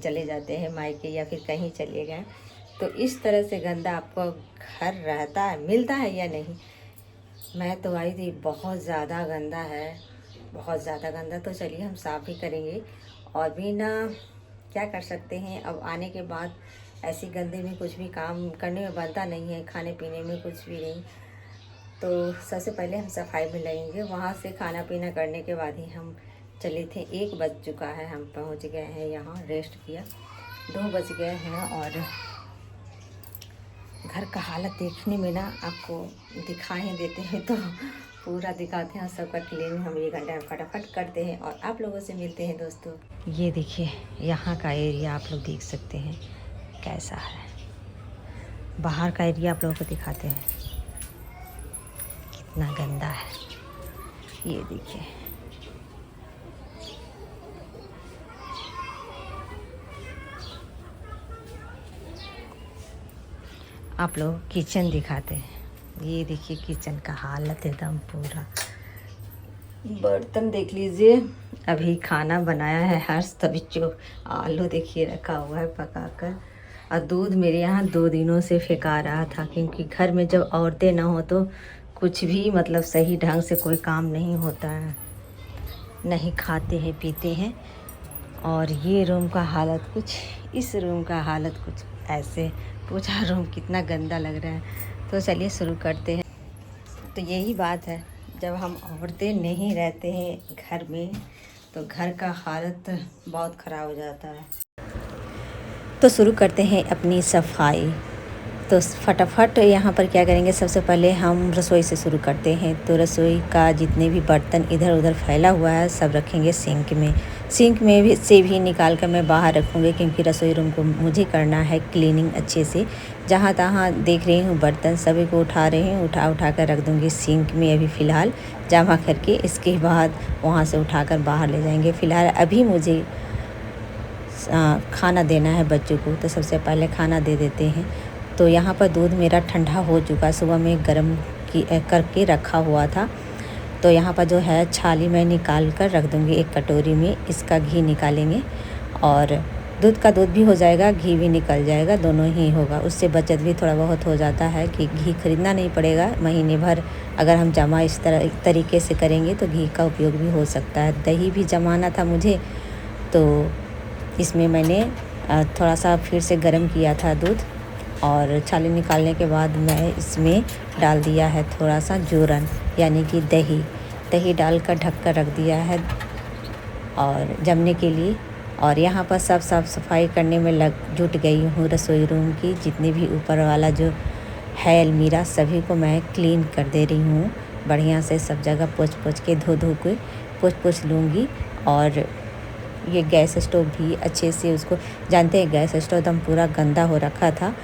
चले जाते हैं मायके या फिर कहीं चले गए, तो इस तरह से गंदा आपको घर रहता है, मिलता है या नहीं। मैं तो आई थी, बहुत ज़्यादा गंदा है, बहुत ज़्यादा गंदा। तो चलिए हम साफ़ ही करेंगे। और भी ना क्या कर सकते हैं, अब आने के बाद ऐसी गंदे में कुछ भी काम करने में बनता नहीं है, खाने पीने में कुछ भी नहीं। तो सबसे पहले हम सफाई में लगेंगे। वहाँ से खाना पीना करने के बाद ही हम चले थे। 1 बज चुका है, हम पहुँच गए हैं यहाँ, रेस्ट किया। 2 बज गए हैं और घर का हालत देखने में ना आपको दिखा ही देते हैं, तो पूरा दिखाते हैं। सबका क्लीन हम 1 घंटे में फटाफट करते हैं और आप लोगों से मिलते हैं दोस्तों। ये देखिए यहाँ का एरिया आप लोग देख सकते हैं कैसा है। बाहर का एरिया आप लोगों को दिखाते हैं कितना गंदा है। ये देखिए आप लोग किचन दिखाते हैं। ये देखिए किचन का हालत एकदम पूरा। बर्तन देख लीजिए, अभी खाना बनाया है हर्ष, तभी जो आलू देखिए रखा हुआ है पकाकर। और दूध मेरे यहाँ 2 दिनों से फेंका रहा था, क्योंकि घर में जब औरतें ना हो तो कुछ भी मतलब सही ढंग से कोई काम नहीं होता है, नहीं खाते हैं पीते हैं। और ये रूम का हालत कुछ, इस रूम का हालत कुछ ऐसे। पूछा रूम कितना गंदा लग रहा है। तो चलिए शुरू करते हैं। तो यही बात है, जब हम औरतें नहीं रहते हैं घर में तो घर का हालत बहुत ख़राब हो जाता है। तो शुरू करते हैं अपनी सफाई। तो फटाफट यहाँ पर क्या करेंगे, सबसे पहले हम रसोई से शुरू करते हैं। तो रसोई का जितने भी बर्तन इधर उधर फैला हुआ है सब रखेंगे सिंक में। सिंक में भी से भी निकाल कर मैं बाहर रखूँगी, क्योंकि रसोई रूम को मुझे करना है क्लीनिंग अच्छे से। जहाँ तहाँ देख रही हूँ बर्तन सभी को उठा रही हूँ, उठा कर रख दूँगी सिंक में अभी फ़िलहाल जमा करके। इसके बाद वहाँ से उठाकर बाहर ले जाएंगे। फ़िलहाल अभी मुझे खाना देना है बच्चों को, तो सबसे पहले खाना दे देते हैं। तो यहाँ पर दूध मेरा ठंडा हो चुका, सुबह में गर्म करके रखा हुआ था। तो यहाँ पर जो है छाली मैं निकाल कर रख दूँगी एक कटोरी में। इसका घी निकालेंगे और दूध का दूध भी हो जाएगा, घी भी निकल जाएगा, दोनों ही होगा। उससे बचत भी थोड़ा बहुत हो जाता है कि घी खरीदना नहीं पड़ेगा महीने भर। अगर हम जमा इस तरीके से करेंगे तो घी का उपयोग भी हो सकता है। दही भी जमाना था मुझे, तो इसमें मैंने थोड़ा सा फिर से गर्म किया था दूध। और छाली निकालने के बाद मैं इसमें डाल दिया है थोड़ा सा जोरन, यानी कि दही डालकर ढक कर रख दिया है और जमने के लिए। और यहाँ पर सब साफ़ सफाई करने में जुट गई हूँ। रसोई रूम की जितने भी ऊपर वाला जो है अलमीरा, सभी को मैं क्लीन कर दे रही हूँ बढ़िया से। सब जगह पोंछ के धो के पोंछ लूँगी। और ये गैस स्टोव भी अच्छे से, उसको जानते हैं गैस स्टोव एकदम पूरा गंदा हो रखा था।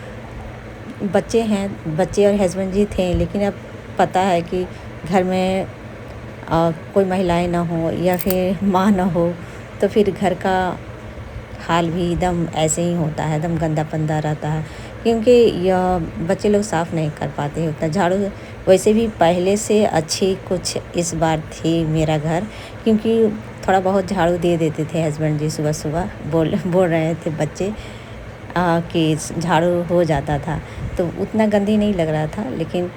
बच्चे और हस्बैंड जी थे, लेकिन अब पता है कि घर में कोई महिलाएं ना हो या फिर माँ ना हो, तो फिर घर का हाल भी एकदम ऐसे ही होता है, एकदम गंदा पंदा रहता है। क्योंकि यह बच्चे लोग साफ़ नहीं कर पाते हैं उतना। झाड़ू वैसे भी पहले से अच्छी कुछ इस बार थी मेरा घर, क्योंकि थोड़ा बहुत झाड़ू दे देते थे हस्बैंड जी। सुबह सुबह बोल रहे थे बच्चे कि झाड़ू हो जाता था, तो उतना गंदी नहीं लग रहा था। लेकिन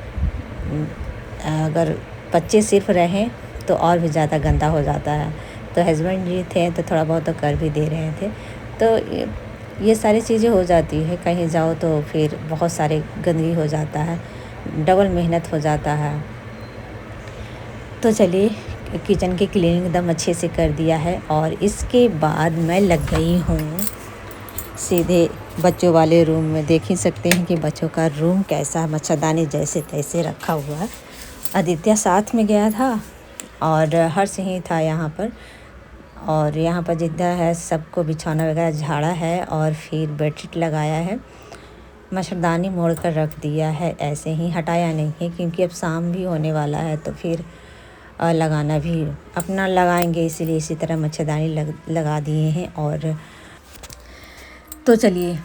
अगर बच्चे सिर्फ रहें तो और भी ज़्यादा गंदा हो जाता है। तो हस्बैंड जी थे तो थोड़ा बहुत तो कर भी दे रहे थे। तो ये सारी चीज़ें हो जाती है, कहीं जाओ तो फिर बहुत सारे गंदगी हो जाता है, डबल मेहनत हो जाता है। तो चलिए किचन की क्लीनिंग एकदम अच्छे से कर दिया है। और इसके बाद मैं लग गई हूँ सीधे बच्चों वाले रूम में। देख ही सकते हैं कि बच्चों का रूम कैसा, मच्छरदानी जैसे तैसे रखा हुआ है। आदित्य साथ में गया था और हर्ष ही था यहाँ पर। और यहाँ पर जितना है सबको बिछौना वगैरह झाड़ा है और फिर बेडशीट लगाया है। मच्छरदानी मोड़ कर रख दिया है, ऐसे ही हटाया नहीं है, क्योंकि अब शाम भी होने वाला है तो फिर लगाना भी अपना लगाएंगे, इसीलिए इसी तरह मच्छरदानी लगा दिए हैं। और तो चलिए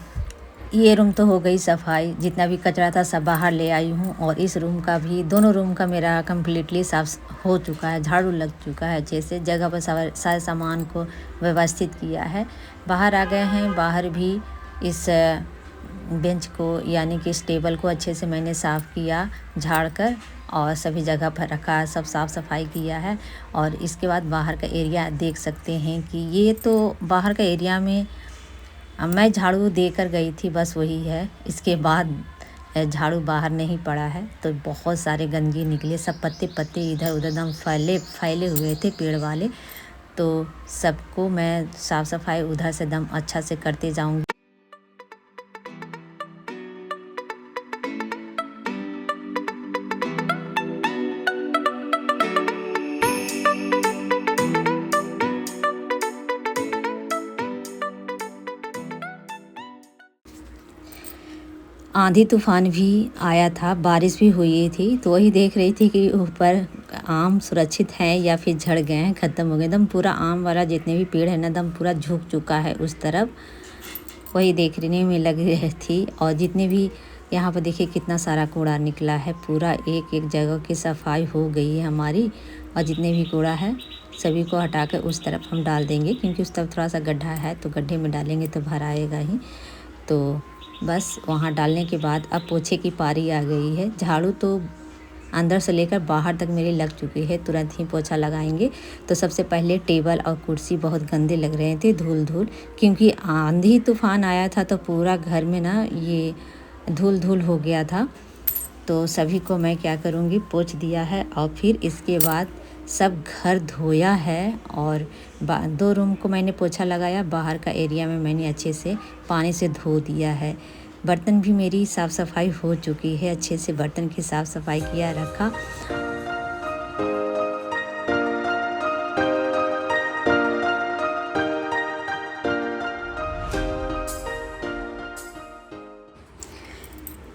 ये रूम तो हो गई सफाई, जितना भी कचरा था सब बाहर ले आई हूँ। और इस रूम का भी, दोनों रूम का मेरा कम्प्लीटली साफ़ हो चुका है, झाड़ू लग चुका है अच्छे से। जगह पर सारे सामान को व्यवस्थित किया है। बाहर आ गए हैं। बाहर भी इस बेंच को यानी कि इस टेबल को अच्छे से मैंने साफ़ किया झाड़ कर, और सभी जगह पर रखा, सब साफ़ सफाई किया है। और इसके बाद बाहर का एरिया देख सकते हैं कि ये तो बाहर का एरिया में मैं झाड़ू देकर गई थी, बस वही है। इसके बाद झाड़ू बाहर नहीं पड़ा है, तो बहुत सारे गंदगी निकले, सब पत्ते पत्ते इधर उधर दम फैले हुए थे पेड़ वाले। तो सबको मैं साफ़ सफाई उधर से दम अच्छा से करते जाऊंगी। आंधी तूफान भी आया था, बारिश भी हुई थी, तो वही देख रही थी कि ऊपर आम सुरक्षित हैं या फिर झड़ गए हैं, ख़त्म हो गए। एकदम पूरा आम वाला जितने भी पेड़ है ना, एकदम पूरा झुक चुका है उस तरफ, वही देखने में लग रही थी। और जितने भी यहाँ पर देखिए कितना सारा कूड़ा निकला है, पूरा एक एक जगह की सफाई हो गई है हमारी। और जितने भी कूड़ा है सभी को हटा कर उस तरफ हम डाल देंगे, क्योंकि उस तरफ थोड़ा सा गड्ढा है, तो गड्ढे में डालेंगे तो भर आएगा ही। तो बस वहाँ डालने के बाद अब पोछे की पारी आ गई है। झाड़ू तो अंदर से लेकर बाहर तक मेरी लग चुकी है, तुरंत ही पोछा लगाएंगे। तो सबसे पहले टेबल और कुर्सी बहुत गंदे लग रहे थे, धूल धूल, क्योंकि आंधी तूफान आया था तो पूरा घर में ना ये धूल धूल हो गया था। तो सभी को मैं क्या करूँगी, पोंछ दिया है। और फिर इसके बाद सब घर धोया है, और 2 रूम को मैंने पोछा लगाया, बाहर का एरिया में मैंने अच्छे से पानी से धो दिया है। बर्तन भी मेरी साफ़ सफाई हो चुकी है, अच्छे से बर्तन की साफ़ सफाई किया रखा।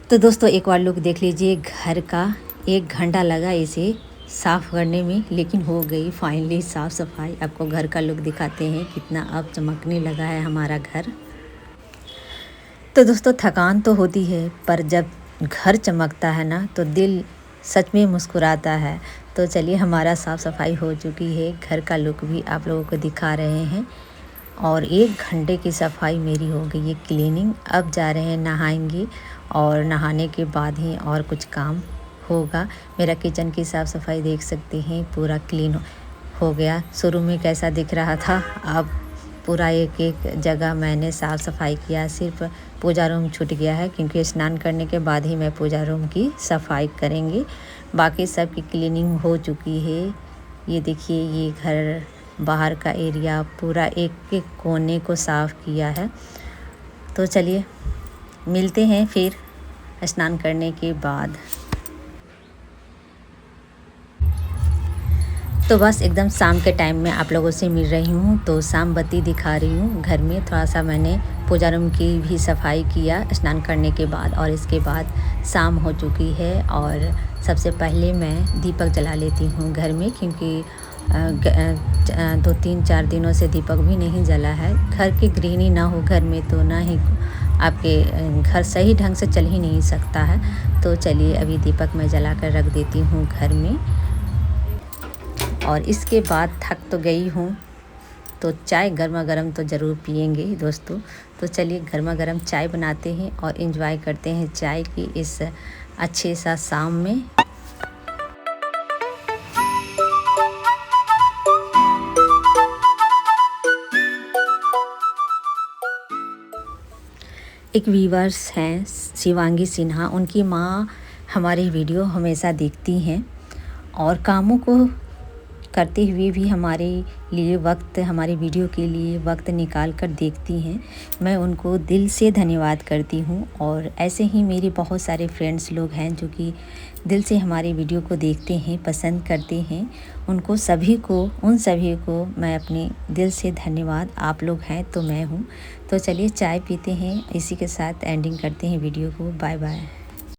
तो दोस्तों एक बार लुक देख लीजिए घर का। 1 घंटा लगा इसे साफ़ करने में, लेकिन हो गई फाइनली साफ़ सफाई। आपको घर का लुक दिखाते हैं कितना अब चमकने लगा है हमारा घर। तो दोस्तों थकान तो होती है, पर जब घर चमकता है ना तो दिल सच में मुस्कुराता है। तो चलिए हमारा साफ़ सफाई हो चुकी है, घर का लुक भी आप लोगों को दिखा रहे हैं। और 1 घंटे की सफाई मेरी हो गई है, क्लीनिंग। अब जा रहे हैं नहाएंगे, और नहाने के बाद ही और कुछ काम होगा। मेरा किचन की साफ़ सफाई देख सकते हैं, पूरा क्लीन हो गया। शुरू में कैसा दिख रहा था, अब पूरा एक एक जगह मैंने साफ़ सफाई किया। सिर्फ पूजा रूम छूट गया है, क्योंकि स्नान करने के बाद ही मैं पूजा रूम की सफाई करेंगे। बाकी सब की क्लीनिंग हो चुकी है। ये देखिए ये घर बाहर का एरिया पूरा एक एक कोने को साफ़ किया है। तो चलिए मिलते हैं फिर स्नान करने के बाद। तो बस एकदम शाम के टाइम में आप लोगों से मिल रही हूँ, तो शाम बत्ती दिखा रही हूँ घर में। थोड़ा सा मैंने पूजा रूम की भी सफाई किया स्नान करने के बाद, और इसके बाद शाम हो चुकी है। और सबसे पहले मैं दीपक जला लेती हूँ घर में, क्योंकि 2-3-4 दिनों से दीपक भी नहीं जला है। घर की गृहिणी ना हो घर में तो ना ही आपके घर सही ढंग से चल ही नहीं सकता है। तो चलिए अभी दीपक मैं जला कर रख देती हूँ घर में। और इसके बाद थक तो गई हूँ, तो चाय गर्मा गर्म तो ज़रूर पिएंगे दोस्तों। तो चलिए गर्मा गर्म चाय बनाते हैं और एंजॉय करते हैं चाय की इस अच्छे सा शाम में। एक व्यूअर्स हैं शिवांगी सिन्हा, उनकी माँ हमारी वीडियो हमेशा देखती हैं, और कामों को करते हुए भी हमारे लिए वक्त, हमारी वीडियो के लिए वक्त निकाल कर देखती हैं। मैं उनको दिल से धन्यवाद करती हूँ। और ऐसे ही मेरे बहुत सारे फ्रेंड्स लोग हैं जो कि दिल से हमारी वीडियो को देखते हैं, पसंद करते हैं। उन सभी को मैं अपने दिल से धन्यवाद। आप लोग हैं तो मैं हूँ। तो चलिए चाय पीते हैं, इसी के साथ एंडिंग करते हैं वीडियो को। Bye bye.